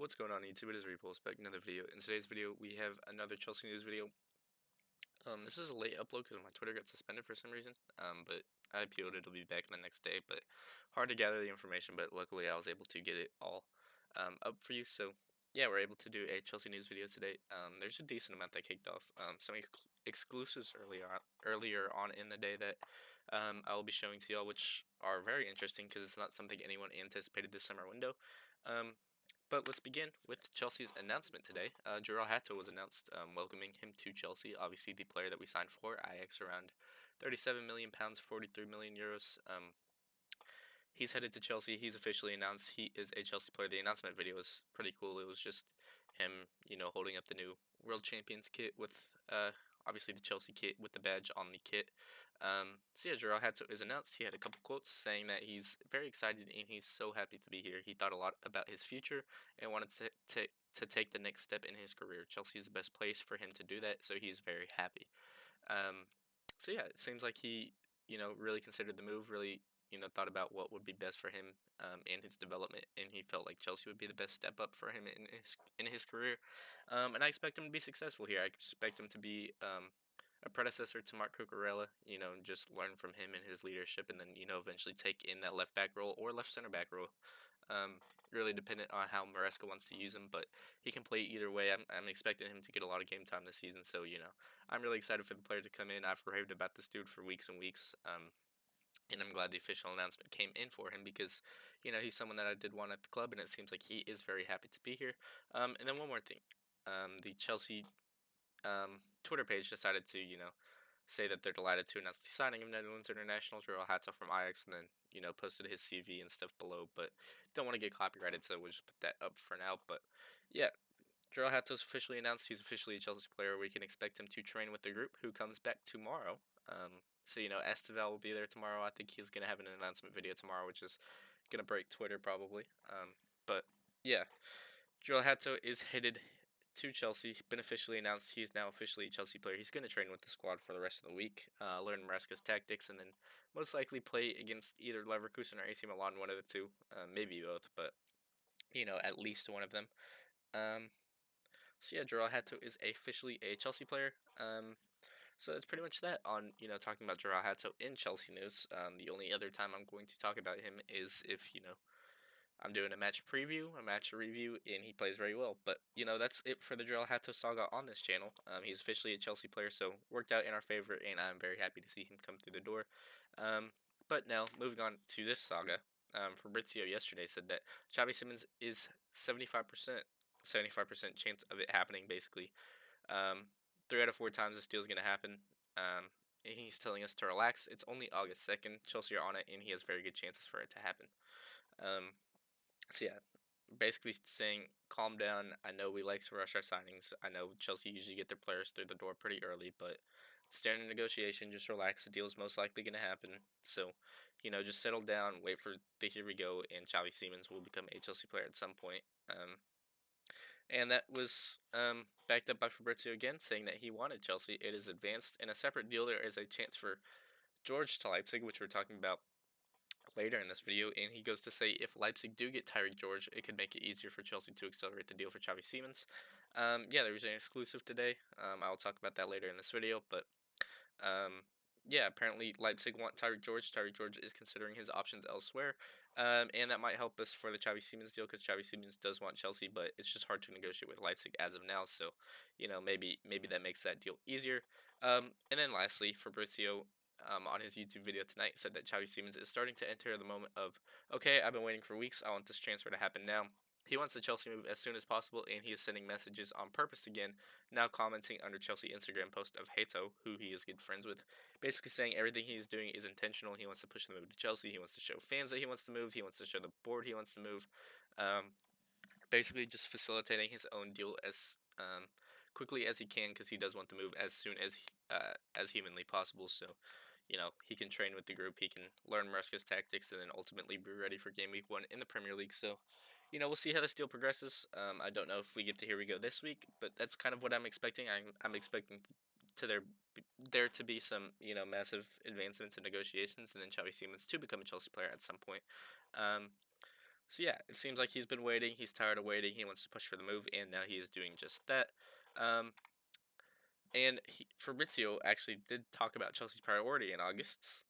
What's going on YouTube? It is Repulse back in another video. In today's video, we have another Chelsea news video. This is a late upload because my Twitter got suspended for some reason. But I appealed it. It'll be back the next day. But hard to gather the information. But luckily, I was able to get it all up for you. So yeah, we're able to do a Chelsea news video today. There's a decent amount that kicked off. Some exclusives earlier on in the day that I will be showing to y'all, which are very interesting because it's not something anyone anticipated this summer window. But let's begin with Chelsea's announcement today. Jorrel Hato was announced, welcoming him to Chelsea. Obviously, the player that we signed for Ajax around 37 million pounds, 43 million euros. He's headed to Chelsea. He's officially announced he is a Chelsea player. The announcement video was pretty cool. It was just him, holding up the new World Champions kit with, obviously the Chelsea kit with the badge on the kit. So yeah, Jorrel Hato is announced. He had a couple quotes saying that he's very excited and he's so happy to be here. He thought a lot about his future and wanted to take the next step in his career. Chelsea is the best place for him to do that, so he's very happy. So yeah, it seems like he, really considered the move, really, thought about what would be best for him and his development, and he felt like Chelsea would be the best step up for him in his career. And I expect him to be successful here. I expect him to be a predecessor to Marc Cucurella, just learn from him and his leadership, and then, eventually take in that left back role or left center back role. Really dependent on how Maresca wants to use him, but he can play either way. I'm expecting him to get a lot of game time this season, so, I'm really excited for the player to come in. I've raved about this dude for weeks and weeks, and I'm glad the official announcement came in for him because, he's someone that I did want at the club, and it seems like he is very happy to be here. And then one more thing. The Chelsea Twitter page decided to, say that they're delighted to announce the signing of Netherlands international Jorrel Hato from Ajax, and then, posted his CV and stuff below, but don't want to get copyrighted, so we'll just put that up for now. But yeah, Jorrel Hato's officially announced. He's officially a Chelsea player. We can expect him to train with the group, who comes back tomorrow. So, Esteval will be there tomorrow. I think he's going to have an announcement video tomorrow, which is going to break Twitter probably. But yeah, Jorrel Hato is headed to Chelsea. Been officially announced. He's now officially a Chelsea player. He's going to train with the squad for the rest of the week, learn Maresca's tactics, and then most likely play against either Leverkusen or AC Milan, one of the two, maybe both, but at least one of them. So yeah, Jorrel Hato is officially a Chelsea player. So that's pretty much that on talking about Jorrel Hato in Chelsea news. The only other time I'm going to talk about him is if I'm doing a match preview, a match review, and he plays very well. But, that's it for the Jorrel Hato saga on this channel. He's officially a Chelsea player, so worked out in our favor, and I'm very happy to see him come through the door. But now, moving on to this saga, Fabrizio yesterday said that Xavi Simons is 75% chance of it happening, basically. 3 out of 4 times this deal is going to happen. And he's telling us to relax. It's only August 2nd. Chelsea are on it, and he has very good chances for it to happen. So yeah, basically saying calm down. I know we like to rush our signings. I know Chelsea usually get their players through the door pretty early, but it's standard negotiation. Just relax. The deal's most likely going to happen. So, just settle down, wait for the here we go, and Xavi Simons will become a Chelsea player at some point. And that was backed up by Fabrizio again, saying that he wanted Chelsea. It is advanced. In a separate deal, there is a chance for George to Leipzig, which we're talking about later in this video, and he goes to say if Leipzig do get Tyrique George, it could make it easier for Chelsea to accelerate the deal for Xavi Simons. Yeah, there was an exclusive today. I'll talk about that later in this video, but yeah, apparently Leipzig want Tyrique George. Tyrique George is considering his options elsewhere, and that might help us for the Xavi Simons deal because Xavi Simons does want Chelsea, but it's just hard to negotiate with Leipzig as of now. So, maybe that makes that deal easier. And then lastly, Fabrizio on his YouTube video tonight said that Xavi Simons is starting to enter the moment of, okay, I've been waiting for weeks. I want this transfer to happen now. He wants the Chelsea move as soon as possible, and he is sending messages on purpose again, now commenting under Chelsea Instagram post of Hato, who he is good friends with, basically saying everything he's doing is intentional. He wants to push the move to Chelsea. He wants to show fans that he wants to move. He wants to show the board he wants to move. Basically just facilitating his own deal as quickly as he can because he does want the move as soon as humanly possible. So, he can train with the group, he can learn Maresca's tactics, and then ultimately be ready for game week 1 in the Premier League. So, we'll see how this deal progresses. I don't know if we get to here we go this week, but that's kind of what I'm expecting. I'm expecting there to be some, massive advancements in negotiations, and then Xavi Simons to become a Chelsea player at some point. So yeah, it seems like he's been waiting. He's tired of waiting. He wants to push for the move, and now he is doing just that. Um, Fabrizio actually did talk about Chelsea's priority in August.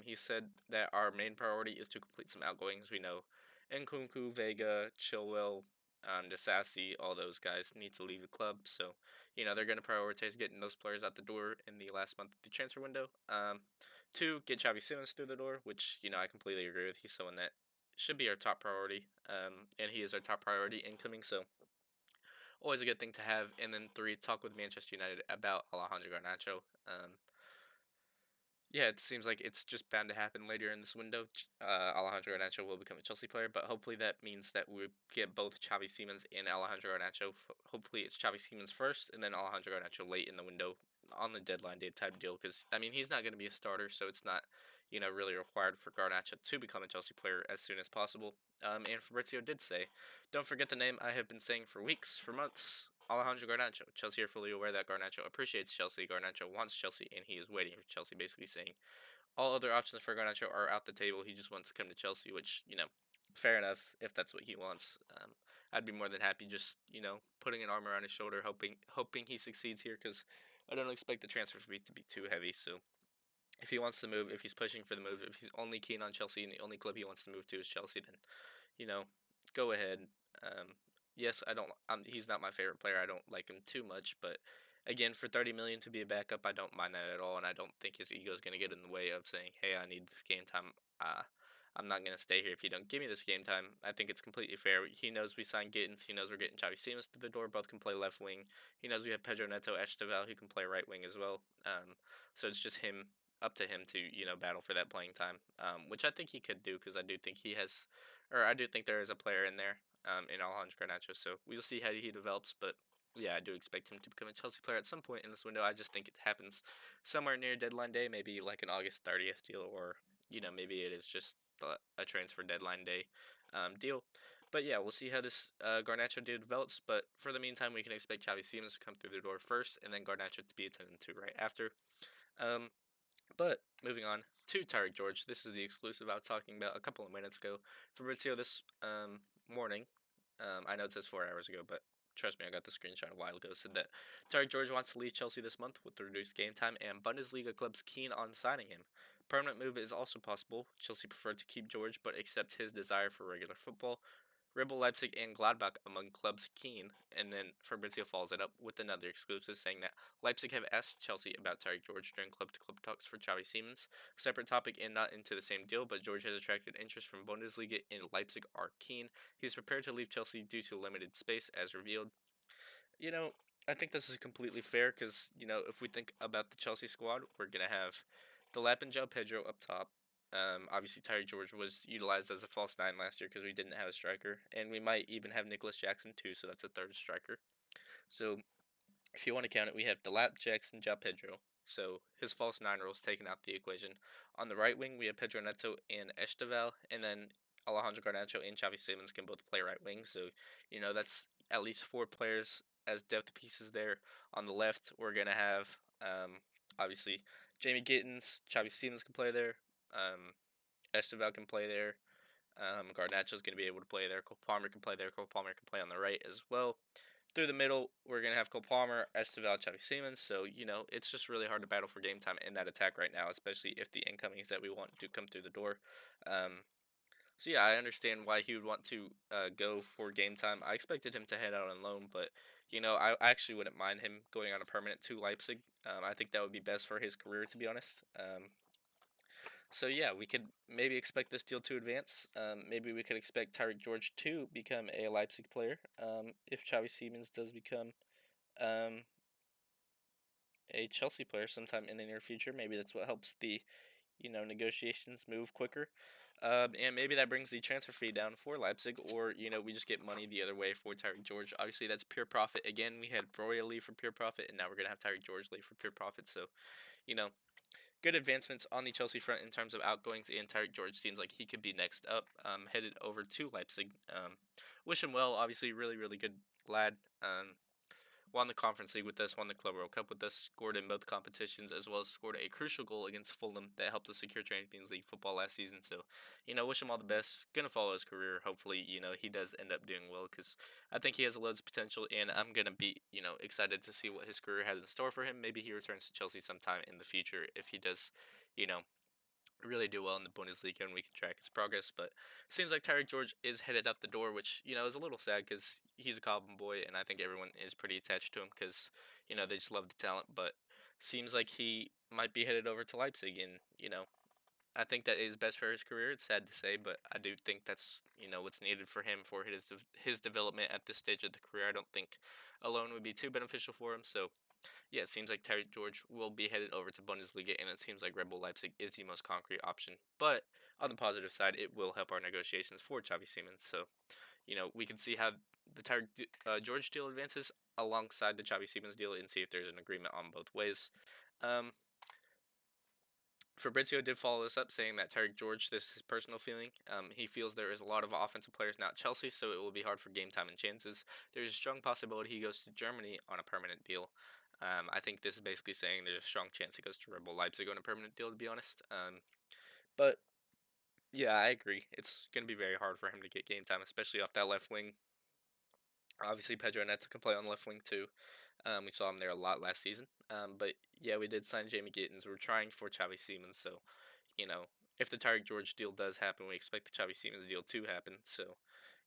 He said that our main priority is to complete some outgoings. We know Nkunku, Vega, Chilwell, Disasi, all those guys need to leave the club. So, they're going to prioritize getting those players out the door in the last month of the transfer window. Two, get Xavi Simons through the door, which, I completely agree with. He's someone that should be our top priority, and he is our top priority incoming. So, always a good thing to have. And then three, talk with Manchester United about Alejandro Garnacho. Yeah, it seems like it's just bound to happen later in this window. Alejandro Garnacho will become a Chelsea player, but hopefully that means that we get both Xavi Simons and Alejandro Garnacho. Hopefully it's Xavi Simons first, and then Alejandro Garnacho late in the window on the deadline day type deal. Because he's not going to be a starter, so it's not really required for Garnacho to become a Chelsea player as soon as possible. And Fabrizio did say, "Don't forget the name I have been saying for weeks, for months." Alejandro Garnacho. Chelsea are fully aware that Garnacho appreciates Chelsea. Garnacho wants Chelsea, and he is waiting for Chelsea, basically saying all other options for Garnacho are out the table. He just wants to come to Chelsea, which, fair enough if that's what he wants. I'd be more than happy just, putting an arm around his shoulder, hoping he succeeds here, because I don't expect the transfer fee to be too heavy. So if he wants to move, if he's pushing for the move, if he's only keen on Chelsea and the only club he wants to move to is Chelsea, then you know, go ahead. Um, yes, I don't. He's not my favorite player. I don't like him too much, but again, for 30 million to be a backup, I don't mind that at all, and I don't think his ego is going to get in the way of saying, "Hey, I need this game time. I'm not going to stay here if you don't give me this game time." I think it's completely fair. He knows we signed Gittins. He knows we're getting Xavi Simons through the door. Both can play left wing. He knows we have Pedro Neto Esteval who can play right wing as well. So it's just up to him to battle for that playing time, which I think he could do because I do think he has or I do think there is a player in there, in Alejandro Garnacho. So we'll see how he develops. But yeah, I do expect him to become a Chelsea player at some point in this window. I just think it happens somewhere near deadline day, maybe like an August 30th deal, or maybe it is just a transfer deadline day deal. But yeah, we'll see how this Garnacho deal develops. But for the meantime, we can expect Xavi Simons to come through the door first, and then Garnacho to be attended to right after. Um, but moving on to Tyrique George, this is the exclusive I was talking about a couple of minutes ago. Fabrizio this morning, I know it says 4 hours ago, but trust me, I got the screenshot a while ago, said that Tyrique George wants to leave Chelsea this month with the reduced game time, and Bundesliga clubs keen on signing him. Permanent move is also possible. Chelsea preferred to keep George, but accept his desire for regular football. Rebel Leipzig and Gladbach among clubs keen, and then Fabrizio follows it up with another exclusive saying that Leipzig have asked Chelsea about Tyrique George during club-to-club talks for Xavi Simons. Separate topic and not into the same deal, but George has attracted interest from Bundesliga and Leipzig are keen. He's prepared to leave Chelsea due to limited space, as revealed. You know, I think this is completely fair because, if we think about the Chelsea squad, we're going to have the Lap and Joe Pedro up top. Obviously, Tyrique George was utilized as a false nine last year because we didn't have a striker. And we might even have Nicholas Jackson too, so that's a third striker. So if you want to count it, we have Delap, Jackson, João Pedro. So his false nine role is taken out the equation. On the right wing, we have Pedro Neto and Esteval, and then Alejandro Garnacho and Xavi Simons can both play right wing. So, that's at least four players as depth pieces there. On the left, we're going to have, obviously, Jamie Gittins, Xavi Simons can play there. Esteval can play there. Garnacho's going to be able to play there. Cole Palmer can play there. Cole Palmer can play on the right as well. Through the middle, we're going to have Cole Palmer, Esteval, Xavi Simons. So, it's just really hard to battle for game time in that attack right now, especially if the incomings that we want do come through the door. So, yeah, I understand why he would want to go for game time. I expected him to head out on loan, but, I actually wouldn't mind him going on a permanent to Leipzig. I think that would be best for his career, to be honest. So yeah, we could maybe expect this deal to advance. Maybe we could expect Tyrique George to become a Leipzig player. If Xavi Simons does become um, a Chelsea player sometime in the near future, maybe that's what helps the negotiations move quicker. And maybe that brings the transfer fee down for Leipzig, or we just get money the other way for Tyrique George. Obviously, that's pure profit. Again, we had Broya leave for pure profit, and now we're gonna have Tyrique George leave for pure profit. So you know good advancements on the Chelsea front in terms of outgoings, and Tyrique George seems like he could be next up, headed over to Leipzig. Wish him well. Obviously, really, really good lad. won the Conference League with us, won the Club World Cup with us, scored in both competitions, as well as scored a crucial goal against Fulham that helped us secure Champions League football last season. So, wish him all the best. Gonna follow his career. Hopefully, he does end up doing well because I think he has loads of potential, and I'm gonna be, excited to see what his career has in store for him. Maybe he returns to Chelsea sometime in the future if he does, you know, really do well in the Bundesliga and we can track his progress. But it seems like Tyrique George is headed out the door, which is a little sad because he's a Cobham boy, and I think everyone is pretty attached to him because they just love the talent. But seems like he might be headed over to Leipzig, and I think that is best for his career. It's sad to say, but I do think that's what's needed for him for his development at this stage of the career. I don't think alone would be too beneficial for him. So yeah, it seems like Tyreek George will be headed over to Bundesliga, and it seems like Red Bull Leipzig is the most concrete option. But on the positive side, it will help our negotiations for Xavi Simons. So, we can see how the Tyreek George deal advances alongside the Xavi Simons deal and see if there's an agreement on both ways. Um, Fabrizio did follow this up, saying that Tyreek George, this is his personal feeling. He feels there is a lot of offensive players now at Chelsea, so it will be hard for game time and chances. There's a strong possibility he goes to Germany on a permanent deal. I think this is basically saying there's a strong chance he goes to Red Bull Leipzig on a permanent deal, to be honest. But yeah, I agree. It's going to be very hard for him to get game time, especially off that left wing. Obviously, Pedro Neto can play on the left wing too. We saw him there a lot last season. But yeah, we did sign Jamie Gittins. We're trying for Xavi Simons, so you know, if the Tyreek George deal does happen, we expect the Xavi Simons deal to happen. So,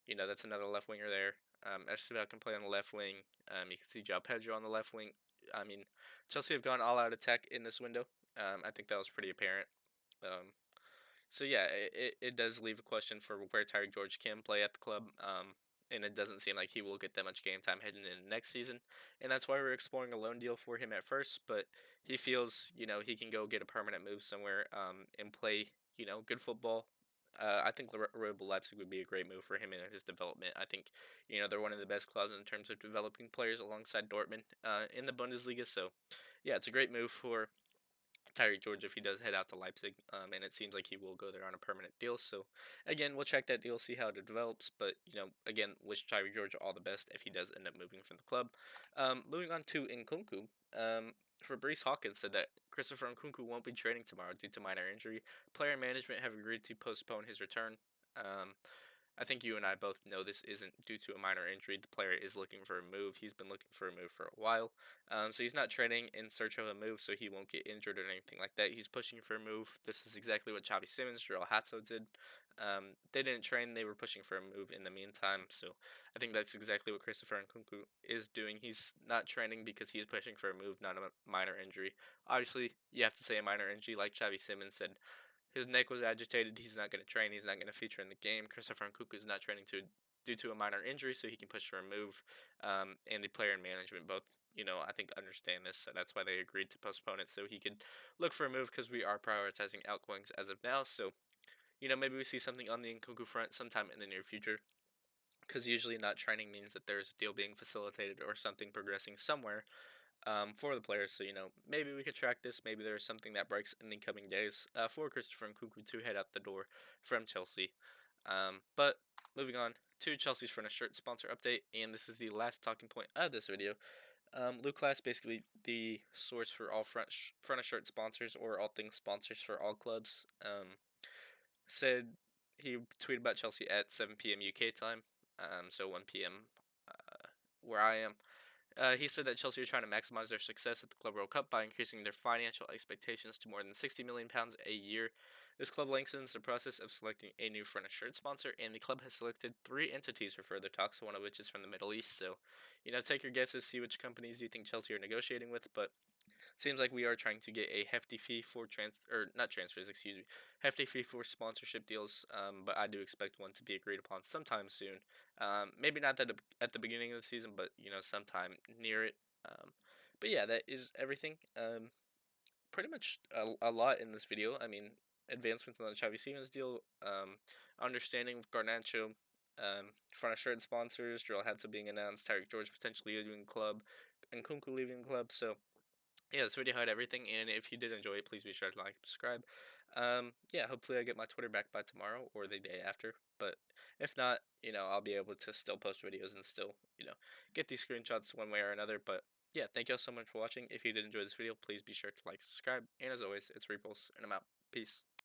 that's another left winger there. Esteban can play on the left wing. You can see João Pedro on the left wing. I mean, Chelsea have gone all out attack in this window. I think that was pretty apparent. Um, so yeah, it does leave a question for where Tyreek George can play at the club. And it doesn't seem like he will get that much game time heading into next season. And that's why we're exploring a loan deal for him at first. But he feels, he can go get a permanent move somewhere and play, good football. I think Red Bull Leipzig would be a great move for him in his development. I think, they're one of the best clubs in terms of developing players alongside Dortmund in the Bundesliga. So, yeah, it's a great move for Tyreek George if he does head out to Leipzig, and it seems like he will go there on a permanent deal. So, again, we'll check that deal, see how it develops. But again, wish Tyreek George all the best if he does end up moving from the club. Moving on to Nkunku. Fabrice Hawkins said that Christopher Nkunku won't be training tomorrow due to minor injury. Player and management have agreed to postpone his return. I think you and I both know this isn't due to a minor injury. The player is looking for a move. He's been looking for a move for a while. So he's not training in search of a move so he won't get injured or anything like that. He's pushing for a move. This is exactly what Xavi Simons, Jorrel Hato did. They didn't train. They were pushing for a move in the meantime. So I think that's exactly what Christopher Nkunku is doing. He's not training because he's pushing for a move, not a minor injury. Obviously, you have to say a minor injury, like Xavi Simons said. His neck was agitated. He's not going to train. He's not going to feature in the game. Christopher Nkunku is not training due to a minor injury, so he can push for a move. And the player and management both, I think understand this, so that's why they agreed to postpone it, so he could look for a move because we are prioritizing outgoings as of now. So, maybe we see something on the Nkunku front sometime in the near future. Because usually not training means that there's a deal being facilitated or something progressing somewhere for the players. So, maybe we could track this. Maybe there's something that breaks in the coming days for Christopher Nkunku to head out the door from Chelsea. But moving on to Chelsea's front of shirt sponsor update, and this is the last talking point of this video. Luke Class, basically the source for all front of shirt sponsors or all things sponsors for all clubs, said he tweeted about Chelsea at 7 p.m. UK time, so 1 p.m. Where I am. He said that Chelsea are trying to maximize their success at the Club World Cup by increasing their financial expectations to more than £60 million a year. This club lengthens the process of selecting a new front of shirt sponsor, and the club has selected 3 entities for further talks, one of which is from the Middle East. So, take your guesses, see which companies you think Chelsea are negotiating with, but seems like we are trying to get a hefty fee for hefty fee for sponsorship deals. But I do expect one to be agreed upon sometime soon. Maybe not that at the beginning of the season, but sometime near it. But yeah, that is everything. Pretty much a lot in this video. I mean, advancements on the Xavi Simons deal. Understanding of Garnacho. Front of shirt sponsors. Jorrel Hato being announced. Tyreek George potentially leaving the club. And Nkunku leaving the club. So yeah, this video had everything, and if you did enjoy it, please be sure to like and subscribe. Yeah, hopefully I get my Twitter back by tomorrow or the day after. But if not, I'll be able to still post videos and still, get these screenshots one way or another. But yeah, thank you all so much for watching. If you did enjoy this video, please be sure to like, subscribe, and as always, it's Repulse, and I'm out. Peace.